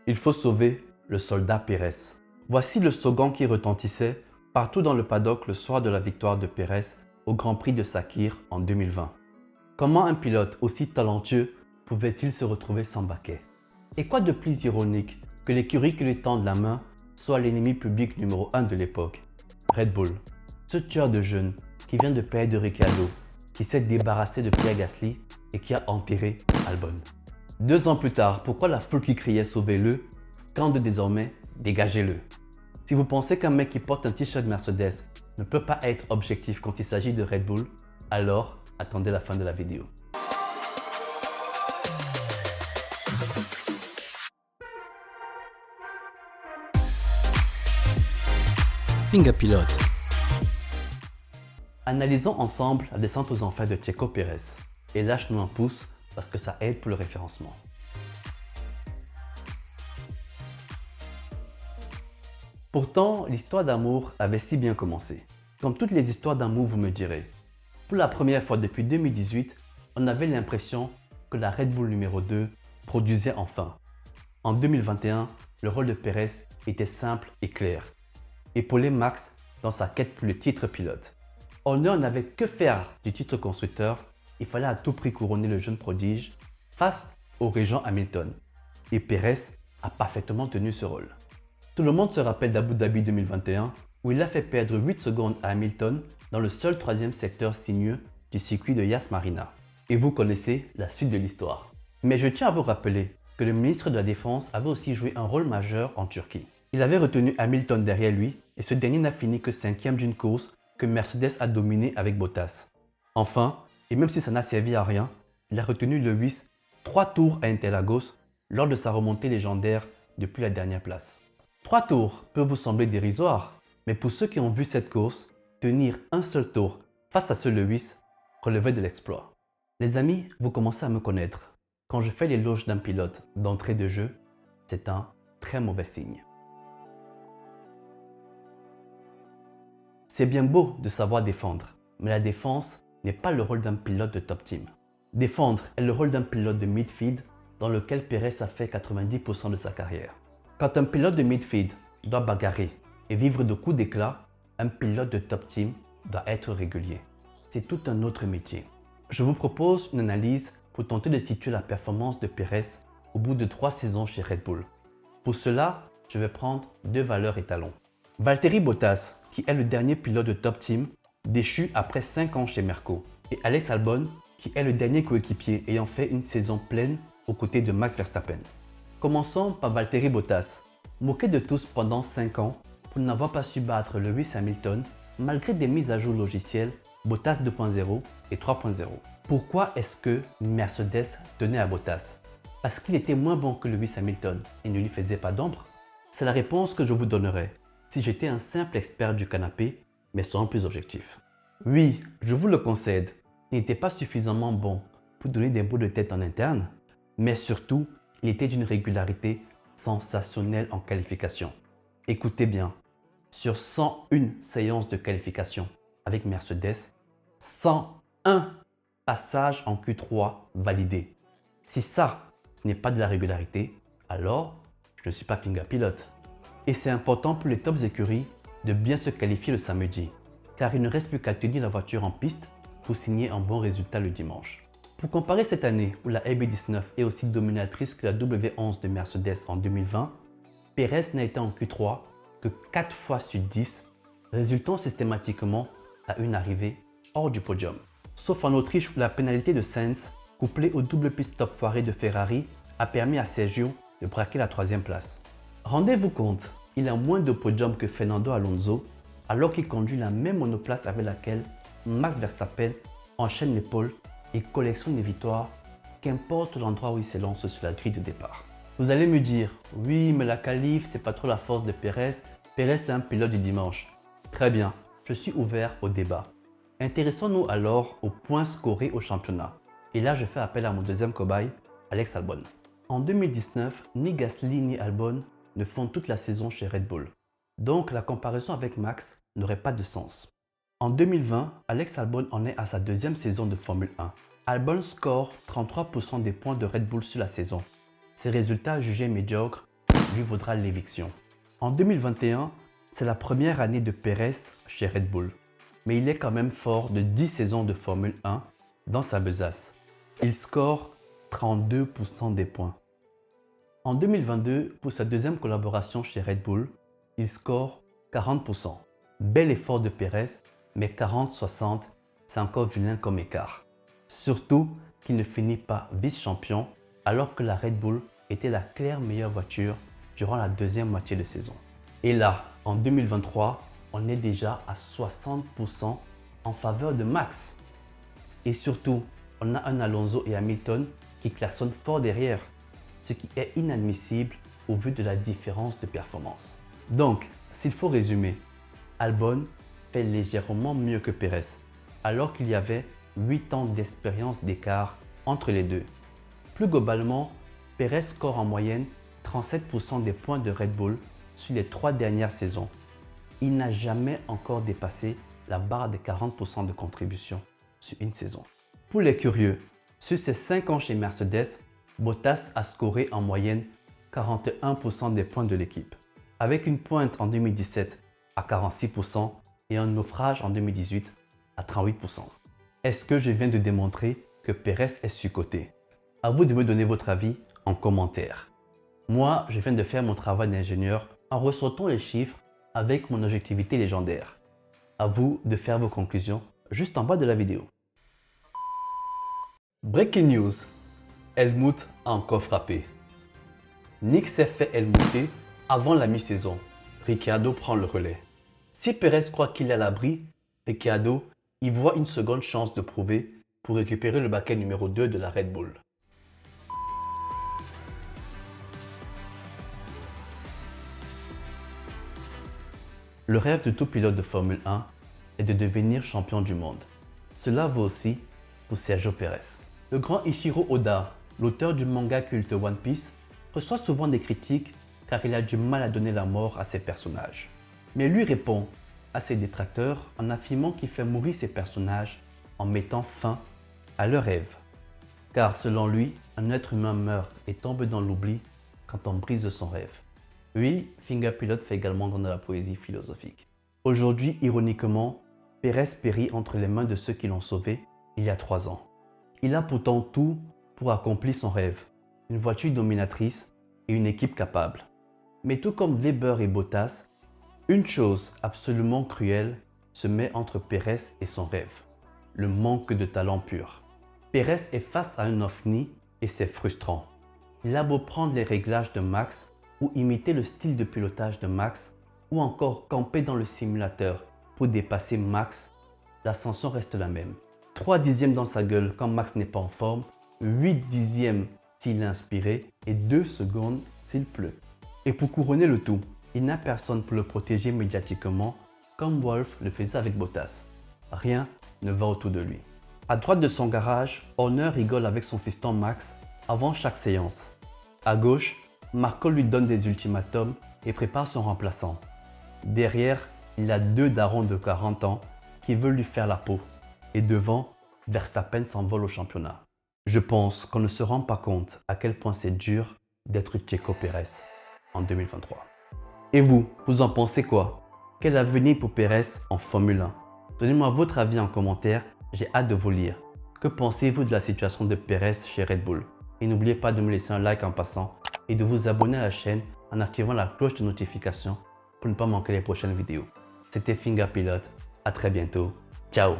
Il faut sauver le soldat Pérez. Voici le slogan qui retentissait partout dans le paddock le soir de la victoire de Pérez au Grand Prix de Sakhir en 2020. Comment un pilote aussi talentueux pouvait-il se retrouver sans baquet? Et quoi de plus ironique que l'écurie qui lui tende la main soit l'ennemi public numéro 1 de l'époque, Red Bull. Ce tueur de jeunes qui vient de perdre Ricciardo, qui s'est débarrassé de Pierre Gasly et qui a enterré Albon. 2 ans plus tard, pourquoi la foule qui criait sauvez-le scande désormais dégagez-le? Si vous pensez qu'un mec qui porte un t-shirt Mercedes ne peut pas être objectif quand il s'agit de Red Bull, alors attendez la fin de la vidéo. Finger Pilote. Analysons ensemble la descente aux enfers de Checo Pérez. Et lâche-nous un pouce parce que ça aide pour le référencement. Pourtant, l'histoire d'amour avait si bien commencé. Comme toutes les histoires d'amour, vous me direz. Pour la première fois depuis 2018, on avait l'impression que la Red Bull numéro 2 produisait enfin. En 2021, le rôle de Pérez était simple et clair. Épauler Max dans sa quête pour le titre pilote. Horner n'avait que faire du titre constructeur, il fallait à tout prix couronner le jeune prodige face au régent Hamilton. Et Pérez a parfaitement tenu ce rôle. Tout le monde se rappelle d'Abu Dhabi 2021 où il a fait perdre 8 secondes à Hamilton dans le seul troisième secteur sinueux du circuit de Yas Marina. Et vous connaissez la suite de l'histoire. Mais je tiens à vous rappeler que le ministre de la Défense avait aussi joué un rôle majeur en Turquie. Il avait retenu Hamilton derrière lui et ce dernier n'a fini que 5e d'une course que Mercedes a dominé avec Bottas. Enfin, et même si ça n'a servi à rien, il a retenu Lewis 3 tours à Interlagos lors de sa remontée légendaire depuis la dernière place. 3 tours peuvent vous sembler dérisoires, mais pour ceux qui ont vu cette course, tenir un seul tour face à ce Lewis relevait de l'exploit. Les amis, vous commencez à me connaître. Quand je fais l'éloge d'un pilote d'entrée de jeu, c'est un très mauvais signe. C'est bien beau de savoir défendre, mais la défense n'est pas le rôle d'un pilote de top team. Défendre est le rôle d'un pilote de midfield dans lequel Pérez a fait 90% de sa carrière. Quand un pilote de midfield doit bagarrer et vivre de coups d'éclat, un pilote de top team doit être régulier. C'est tout un autre métier. Je vous propose une analyse pour tenter de situer la performance de Pérez au bout de 3 saisons chez Red Bull. Pour cela, je vais prendre 2 valeurs étalons. Valtteri Bottas, qui est le dernier pilote de top team déchu après 5 ans chez Merco, et Alex Albon, qui est le dernier coéquipier ayant fait une saison pleine aux côtés de Max Verstappen. Commençons par Valtteri Bottas, moqué de tous pendant 5 ans pour n'avoir pas su battre Lewis Hamilton malgré des mises à jour logicielles Bottas 2.0 et 3.0. Pourquoi est-ce que Mercedes tenait à Bottas? Parce qu'il était moins bon que Lewis Hamilton et ne lui faisait pas d'ombre? C'est la réponse que je vous donnerai si j'étais un simple expert du canapé, mais soyons plus objectifs. Oui, je vous le concède, il n'était pas suffisamment bon pour donner des bouts de tête en interne, mais surtout, il était d'une régularité sensationnelle en qualification. Écoutez bien, sur 101 séances de qualification avec Mercedes, 101 passages en Q3 validés. Si ça, ce n'est pas de la régularité, alors je ne suis pas finger pilote. Et c'est important pour les tops écuries de bien se qualifier le samedi, car il ne reste plus qu'à tenir la voiture en piste pour signer un bon résultat le dimanche. Pour comparer cette année où la RB19 est aussi dominatrice que la W11 de Mercedes en 2020, Pérez n'a été en Q3 que 4 fois sur 10, résultant systématiquement à une arrivée hors du podium. Sauf en Autriche où la pénalité de Sainz, couplée au double pit stop foiré de Ferrari, a permis à Sergio de braquer la 3e place. Rendez-vous compte, il a moins de podiums que Fernando Alonso, alors qu'il conduit la même monoplace avec laquelle Max Verstappen enchaîne les pôles et collectionne les victoires, qu'importe l'endroit où il s'élance sur la grille de départ. Vous allez me dire, oui, mais la qualif, c'est pas trop la force de Pérez. Pérez, c'est un pilote du dimanche. Très bien, je suis ouvert au débat. Intéressons-nous alors aux points scorés au championnat. Et là, je fais appel à mon deuxième cobaye, Alex Albon. En 2019, ni Gasly ni Albon ne font toute la saison chez Red Bull. Donc, la comparaison avec Max n'aurait pas de sens. En 2020, Alex Albon en est à sa 2e saison de Formule 1. Albon score 33% des points de Red Bull sur la saison. Ces résultats jugés médiocres lui vaudra l'éviction. En 2021, c'est la première année de Pérez chez Red Bull, mais il est quand même fort de 10 saisons de Formule 1 dans sa besace. Il score 32% des points. En 2022, pour sa deuxième collaboration chez Red Bull, il score 40%. Bel effort de Pérez, mais 40-60, c'est encore vilain comme écart. Surtout qu'il ne finit pas vice-champion alors que la Red Bull était la claire meilleure voiture durant la deuxième moitié de saison. Et là, en 2023, on est déjà à 60% en faveur de Max. Et surtout, on a un Alonso et Hamilton qui klaxonnent fort derrière, ce qui est inadmissible au vu de la différence de performance. Donc, s'il faut résumer, Albon fait légèrement mieux que Pérez, alors qu'il y avait 8 ans d'expérience d'écart entre les deux. Plus globalement, Pérez score en moyenne 37% des points de Red Bull sur les 3 dernières saisons. Il n'a jamais encore dépassé la barre des 40% de contribution sur une saison. Pour les curieux, sur ses 5 ans chez Mercedes, Bottas a scoré en moyenne 41% des points de l'équipe, avec une pointe en 2017 à 46% et un naufrage en 2018 à 38%. Est-ce que je viens de démontrer que Pérez est surcoté? À vous de me donner votre avis en commentaire. Moi, je viens de faire mon travail d'ingénieur en ressortant les chiffres avec mon objectivité légendaire. À vous de faire vos conclusions juste en bas de la vidéo. Breaking news. Helmut a encore frappé. Nick s'est fait helmouter avant la mi-saison. Ricciardo prend le relais. Si Pérez croit qu'il est à l'abri, Ricciardo y voit une seconde chance de prouver pour récupérer le baquet numéro 2 de la Red Bull. Le rêve de tout pilote de Formule 1 est de devenir champion du monde. Cela vaut aussi pour Sergio Pérez. Le grand Ichiro Oda, l'auteur du manga culte One Piece, reçoit souvent des critiques car il a du mal à donner la mort à ses personnages. Mais lui répond à ses détracteurs en affirmant qu'il fait mourir ses personnages en mettant fin à leurs rêves. Car selon lui, un être humain meurt et tombe dans l'oubli quand on brise son rêve. Oui, Finger Pilot fait également dans la poésie philosophique. Aujourd'hui, ironiquement, Pérez périt entre les mains de ceux qui l'ont sauvé il y a 3 ans. Il a pourtant tout pour accomplir son rêve, une voiture dominatrice et une équipe capable. Mais tout comme Weber et Bottas, une chose absolument cruelle se met entre Pérez et son rêve, le manque de talent pur. Pérez est face à un ovni et c'est frustrant. Il a beau prendre les réglages de Max ou imiter le style de pilotage de Max ou encore camper dans le simulateur pour dépasser Max, l'ascension reste la même. 3 dixièmes dans sa gueule quand Max n'est pas en forme, 8 dixièmes s'il est inspiré et 2 secondes s'il pleut. Et pour couronner le tout, il n'a personne pour le protéger médiatiquement comme Wolff le faisait avec Bottas. Rien ne va autour de lui. À droite de son garage, Horner rigole avec son fiston Max avant chaque séance. À gauche, Marco lui donne des ultimatums et prépare son remplaçant. Derrière, il a 2 darons de 40 ans qui veulent lui faire la peau. Et devant, Verstappen s'envole au championnat. Je pense qu'on ne se rend pas compte à quel point c'est dur d'être Checo Pérez en 2023. Et vous en pensez quoi? Quel avenir pour Pérez en Formule 1? Donnez-moi votre avis en commentaire, j'ai hâte de vous lire. Que pensez-vous de la situation de Pérez chez Red Bull? Et n'oubliez pas de me laisser un like en passant et de vous abonner à la chaîne en activant la cloche de notification pour ne pas manquer les prochaines vidéos. C'était Finger Pilot, à très bientôt, ciao!